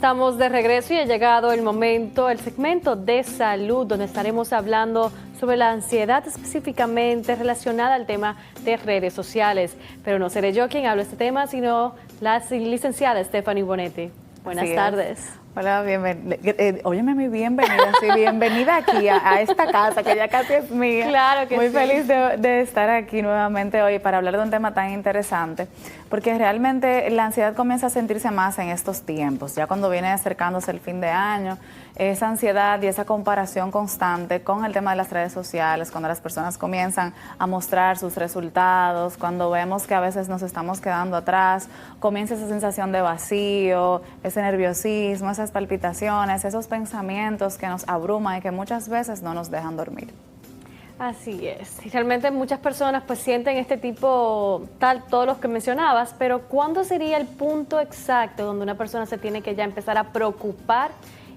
Estamos de regreso y ha llegado el momento, el segmento de salud, donde estaremos hablando sobre la ansiedad específicamente relacionada al tema de redes sociales. Pero no seré yo quien habla de este tema, sino la licenciada Stephanie Bonetti. Buenas tardes. Hola, bienvenida. Óyeme, mi bienvenida, sí, bienvenida aquí a esta casa que ya casi es mía. Claro que Muy sí. feliz de estar aquí nuevamente hoy para hablar de un tema tan interesante, porque realmente la ansiedad comienza a sentirse más en estos tiempos, ya cuando viene acercándose el fin de año, esa ansiedad y esa comparación constante con el tema de las redes sociales, cuando las personas comienzan a mostrar sus resultados, cuando vemos que a veces nos estamos quedando atrás, comienza esa sensación de vacío, ese nerviosismo, esas palpitaciones, esos pensamientos que nos abruman y que muchas veces no nos dejan dormir. Así es. Y realmente muchas personas pues sienten este tipo, todos los que mencionabas, pero ¿cuándo sería el punto exacto donde una persona se tiene que ya empezar a preocupar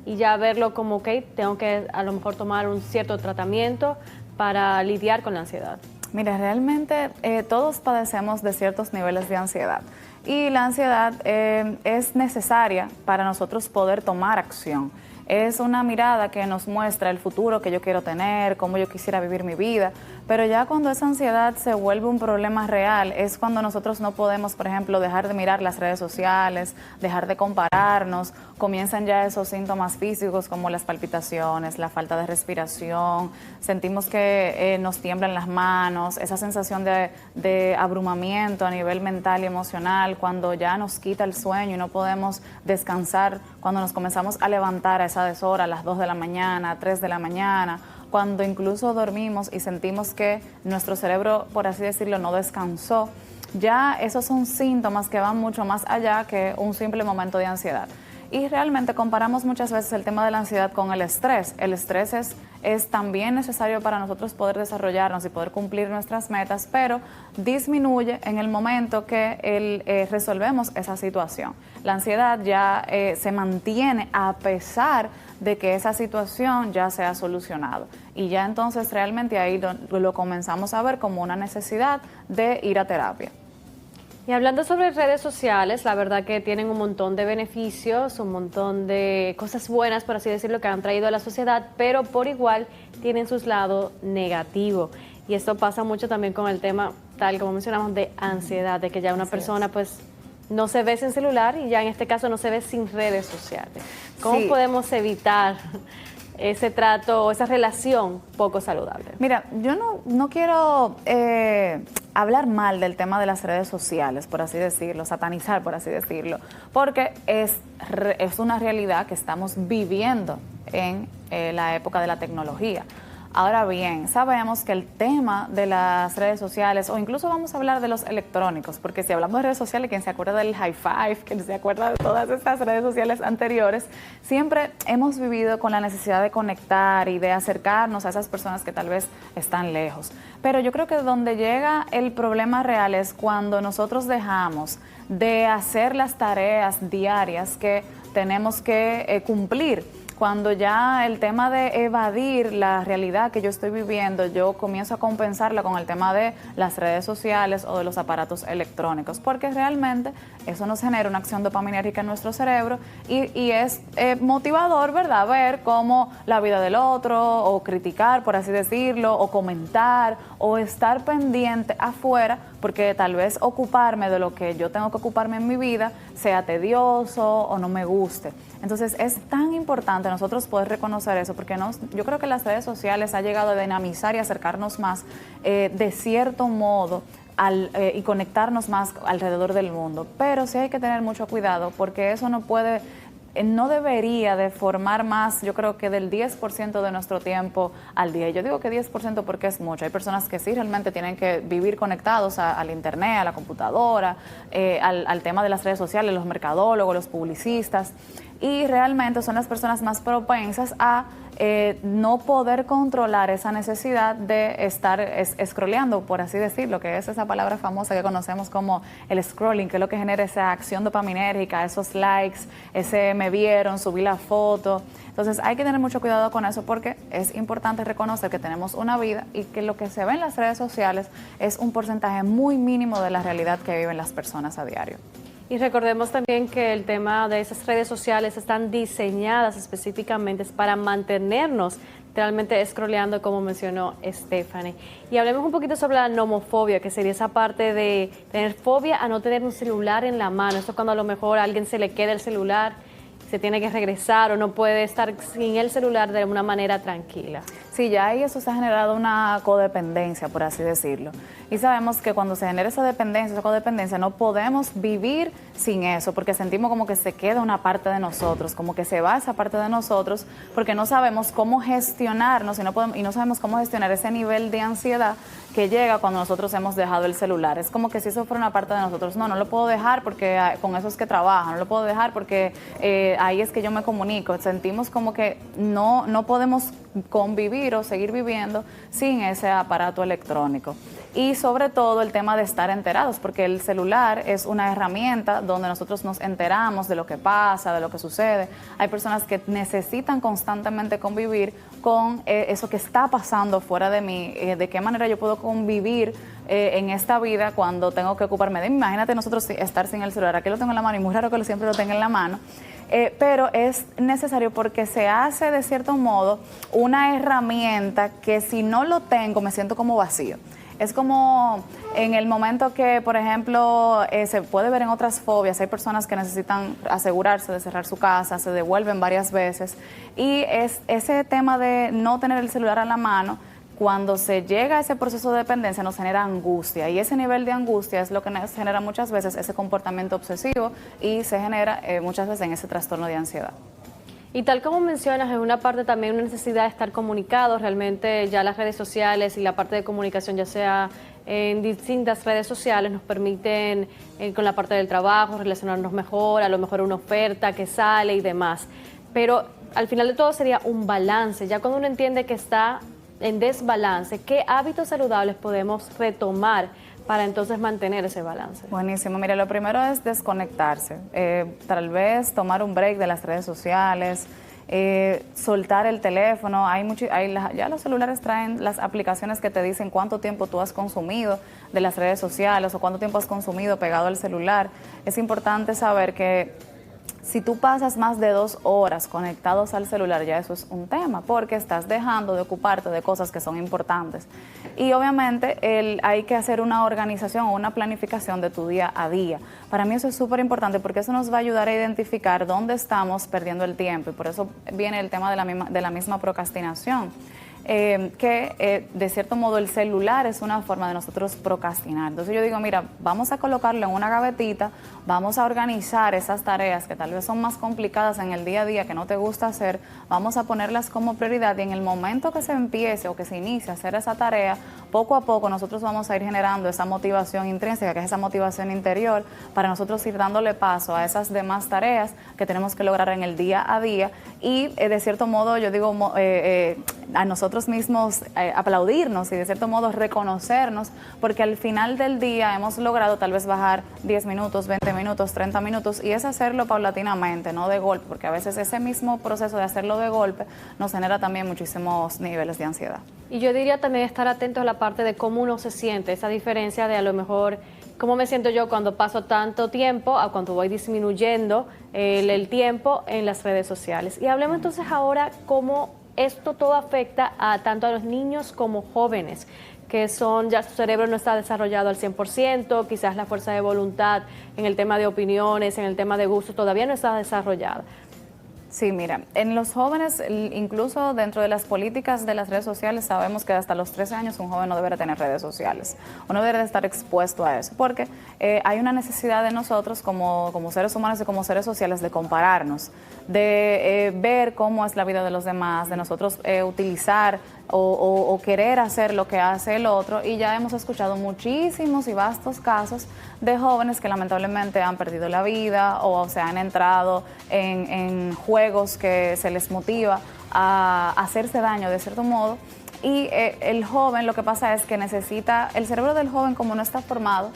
y ya verlo como, ok, tengo que a lo mejor tomar un cierto tratamiento para lidiar con la ansiedad? Mira, realmente todos padecemos de ciertos niveles de ansiedad y la ansiedad es necesaria para nosotros poder tomar acción. Es una mirada que nos muestra el futuro que yo quiero tener, cómo yo quisiera vivir mi vida, pero ya cuando esa ansiedad se vuelve un problema real es cuando nosotros no podemos, por ejemplo, dejar de mirar las redes sociales, dejar de compararnos, comienzan ya esos síntomas físicos como las palpitaciones, la falta de respiración, sentimos que nos tiemblan las manos, esa sensación de abrumamiento a nivel mental y emocional, cuando ya nos quita el sueño y no podemos descansar, cuando nos comenzamos a levantar a esa deshora, a las 2 de la mañana, 3 de la mañana, cuando incluso dormimos y sentimos que nuestro cerebro, por así decirlo, no descansó, ya esos son síntomas que van mucho más allá que un simple momento de ansiedad. Y realmente comparamos muchas veces el tema de la ansiedad con el estrés. El estrés es también necesario para nosotros poder desarrollarnos y poder cumplir nuestras metas, pero disminuye en el momento que resolvemos esa situación. La ansiedad ya se mantiene a pesar de que esa situación ya se ha solucionado. Y ya entonces realmente ahí lo comenzamos a ver como una necesidad de ir a terapia. Y hablando sobre redes sociales, la verdad que tienen un montón de beneficios, un montón de cosas buenas, por así decirlo, que han traído a la sociedad, pero por igual tienen sus lados negativos. Y esto pasa mucho también con el tema, tal como mencionamos, de ansiedad, de que ya una persona pues no se ve sin celular y ya en este caso no se ve sin redes sociales. ¿Cómo podemos evitar ese trato, esa relación poco saludable? Mira, yo no quiero hablar mal del tema de las redes sociales, por así decirlo, satanizar, por así decirlo, porque es una realidad que estamos viviendo en la época de la tecnología. Ahora bien, sabemos que el tema de las redes sociales, o incluso vamos a hablar de los electrónicos, porque si hablamos de redes sociales, quien se acuerda del high five, quien se acuerda de todas estas redes sociales anteriores, siempre hemos vivido con la necesidad de conectar y de acercarnos a esas personas que tal vez están lejos. Pero yo creo que donde llega el problema real es cuando nosotros dejamos de hacer las tareas diarias que tenemos que cumplir. Cuando ya el tema de evadir la realidad que yo estoy viviendo, yo comienzo a compensarla con el tema de las redes sociales o de los aparatos electrónicos, porque realmente eso nos genera una acción dopaminérgica en nuestro cerebro y es motivador, ¿verdad?, ver cómo la vida del otro, o criticar, por así decirlo, o comentar, o estar pendiente afuera, porque tal vez ocuparme de lo que yo tengo que ocuparme en mi vida sea tedioso o no me guste. Entonces es tan importante nosotros poder reconocer eso, porque yo creo que las redes sociales han llegado a dinamizar y acercarnos más de cierto modo y conectarnos más alrededor del mundo. Pero sí hay que tener mucho cuidado, porque eso no debería de formar más, yo creo que del 10% de nuestro tiempo al día. Y yo digo que 10% porque es mucho. Hay personas que sí realmente tienen que vivir conectados al internet, a la computadora, al tema de las redes sociales, los mercadólogos, los publicistas, y realmente son las personas más propensas a no poder controlar esa necesidad de estar scrolleando, por así decirlo, que es esa palabra famosa que conocemos como el scrolling, que es lo que genera esa acción dopaminérgica, esos likes, ese me vieron, subí la foto. Entonces hay que tener mucho cuidado con eso, porque es importante reconocer que tenemos una vida y que lo que se ve en las redes sociales es un porcentaje muy mínimo de la realidad que viven las personas a diario. Y recordemos también que el tema de esas redes sociales están diseñadas específicamente para mantenernos realmente scrolleando, como mencionó Stephanie. Y hablemos un poquito sobre la nomofobia, que sería esa parte de tener fobia a no tener un celular en la mano. Esto es cuando a lo mejor a alguien se le queda el celular, se tiene que regresar o no puede estar sin el celular de una manera tranquila. Sí, ya ahí eso se ha generado una codependencia, por así decirlo. Y sabemos que cuando se genera esa dependencia, esa codependencia, no podemos vivir sin eso, porque sentimos como que se queda una parte de nosotros, como que se va esa parte de nosotros, porque no sabemos cómo gestionarnos y no sabemos cómo gestionar ese nivel de ansiedad que llega cuando nosotros hemos dejado el celular. Es como que si eso fuera una parte de nosotros, no lo puedo dejar porque con eso es que trabajo, no lo puedo dejar porque ahí es que yo me comunico. Sentimos como que no podemos convivir o seguir viviendo sin ese aparato electrónico. Y sobre todo el tema de estar enterados, porque el celular es una herramienta donde nosotros nos enteramos de lo que pasa, de lo que sucede. Hay personas que necesitan constantemente convivir con eso que está pasando fuera de mí, de qué manera yo puedo convivir en esta vida cuando tengo que ocuparme de mí. Imagínate nosotros estar sin el celular, aquí lo tengo en la mano y muy raro que siempre lo tenga en la mano. Pero es necesario porque se hace de cierto modo una herramienta que si no lo tengo me siento como vacío. Es como en el momento que, por ejemplo, se puede ver en otras fobias, hay personas que necesitan asegurarse de cerrar su casa, se devuelven varias veces, y es ese tema de no tener el celular a la mano. Cuando se llega a ese proceso de dependencia nos genera angustia, y ese nivel de angustia es lo que nos genera muchas veces ese comportamiento obsesivo y se genera muchas veces en ese trastorno de ansiedad. Y tal como mencionas, en una parte también una necesidad de estar comunicados, realmente ya las redes sociales y la parte de comunicación, ya sea en distintas redes sociales, nos permiten con la parte del trabajo relacionarnos mejor, a lo mejor una oferta que sale y demás. Pero al final de todo sería un balance, ya cuando uno entiende que está en desbalance, ¿qué hábitos saludables podemos retomar para entonces mantener ese balance? Buenísimo. Mira, lo primero es desconectarse. Tal vez tomar un break de las redes sociales, soltar el teléfono. Ya los celulares traen las aplicaciones que te dicen cuánto tiempo tú has consumido de las redes sociales o cuánto tiempo has consumido pegado al celular. Es importante saber que si tú pasas más de 2 horas conectados al celular, ya eso es un tema, porque estás dejando de ocuparte de cosas que son importantes. Y obviamente hay que hacer una organización o una planificación de tu día a día. Para mí eso es súper importante porque eso nos va a ayudar a identificar dónde estamos perdiendo el tiempo, y por eso viene el tema de la misma procrastinación. De cierto modo el celular es una forma de nosotros procrastinar. Entonces yo digo, mira, vamos a colocarlo en una gavetita, vamos a organizar esas tareas que tal vez son más complicadas en el día a día, que no te gusta hacer, vamos a ponerlas como prioridad, y en el momento que se empiece o que se inicie a hacer esa tarea, poco a poco nosotros vamos a ir generando esa motivación intrínseca, que es esa motivación interior, para nosotros ir dándole paso a esas demás tareas que tenemos que lograr en el día a día. Y de cierto modo yo digo a nosotros mismos aplaudirnos y de cierto modo reconocernos, porque al final del día hemos logrado tal vez bajar 10 minutos, 20 minutos, 30 minutos, y es hacerlo paulatinamente, no de golpe, porque a veces ese mismo proceso de hacerlo de golpe nos genera también muchísimos niveles de ansiedad. Y yo diría también estar atentos a la parte de cómo uno se siente, esa diferencia de a lo mejor cómo me siento yo cuando paso tanto tiempo a cuando voy disminuyendo el tiempo en las redes sociales. Y hablemos entonces ahora cómo esto todo afecta tanto a los niños como jóvenes, que ya su cerebro no está desarrollado al 100%, quizás la fuerza de voluntad en el tema de opiniones, en el tema de gusto, todavía no está desarrollada. Sí, mira, en los jóvenes, incluso dentro de las políticas de las redes sociales, sabemos que hasta los 13 años un joven no debería tener redes sociales, o no debería estar expuesto a eso, porque hay una necesidad de nosotros como seres humanos y como seres sociales de compararnos, de ver cómo es la vida de los demás, de nosotros utilizar o querer hacer lo que hace el otro, y ya hemos escuchado muchísimos y vastos casos de jóvenes que lamentablemente han perdido la vida o se han entrado en juegos que se les motiva a hacerse daño de cierto modo. Y el joven, lo que pasa es que el cerebro del joven, como no está formado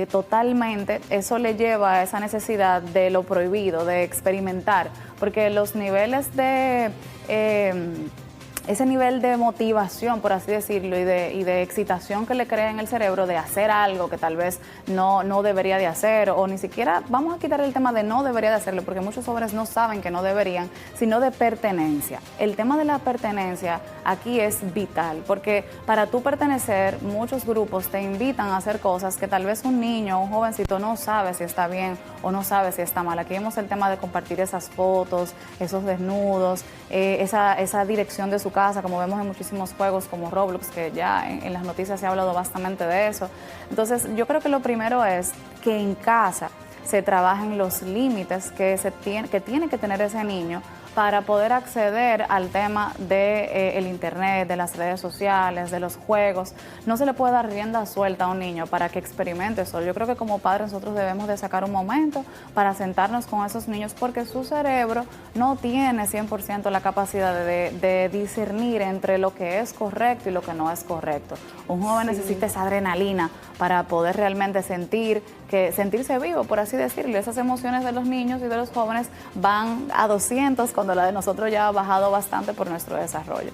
totalmente, eso le lleva a esa necesidad de lo prohibido, de experimentar, porque los niveles de ese nivel de motivación, por así decirlo, y de excitación que le crea en el cerebro de hacer algo que tal vez no debería de hacer, o ni siquiera, vamos a quitar el tema de no debería de hacerlo, porque muchos jóvenes no saben que no deberían, sino de pertenencia. El tema de la pertenencia aquí es vital, porque para tú pertenecer, muchos grupos te invitan a hacer cosas que tal vez un niño o un jovencito no sabe si está bien o no sabe si está mal. Aquí vemos el tema de compartir esas fotos, esos desnudos, esa dirección de su casa, como vemos en muchísimos juegos como Roblox, que ya en las noticias se ha hablado bastante de eso. Entonces, yo creo que lo primero es que en casa se trabajen los límites que tiene que tener ese niño para poder acceder al tema de el internet, de las redes sociales, de los juegos. No se le puede dar rienda suelta a un niño para que experimente eso. Yo creo que como padres nosotros debemos de sacar un momento para sentarnos con esos niños, porque su cerebro no tiene 100% la capacidad de discernir entre lo que es correcto y lo que no es correcto. Un joven necesita esa adrenalina para poder realmente sentirse vivo, por así decirlo. Esas emociones de los niños y de los jóvenes van a 200 cuando la de nosotros ya ha bajado bastante por nuestro desarrollo.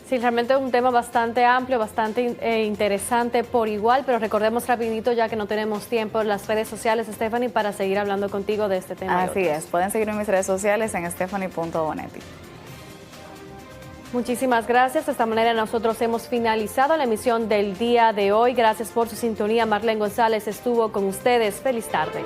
Sí, realmente es un tema bastante amplio, bastante interesante por igual, pero recordemos rapidito, ya que no tenemos tiempo, las redes sociales, Stephanie, para seguir hablando contigo de este tema. Así es, pueden seguirme en mis redes sociales en stephanie.bonetti. Muchísimas gracias. De esta manera nosotros hemos finalizado la emisión del día de hoy. Gracias por su sintonía. Marlene González estuvo con ustedes. Feliz tarde.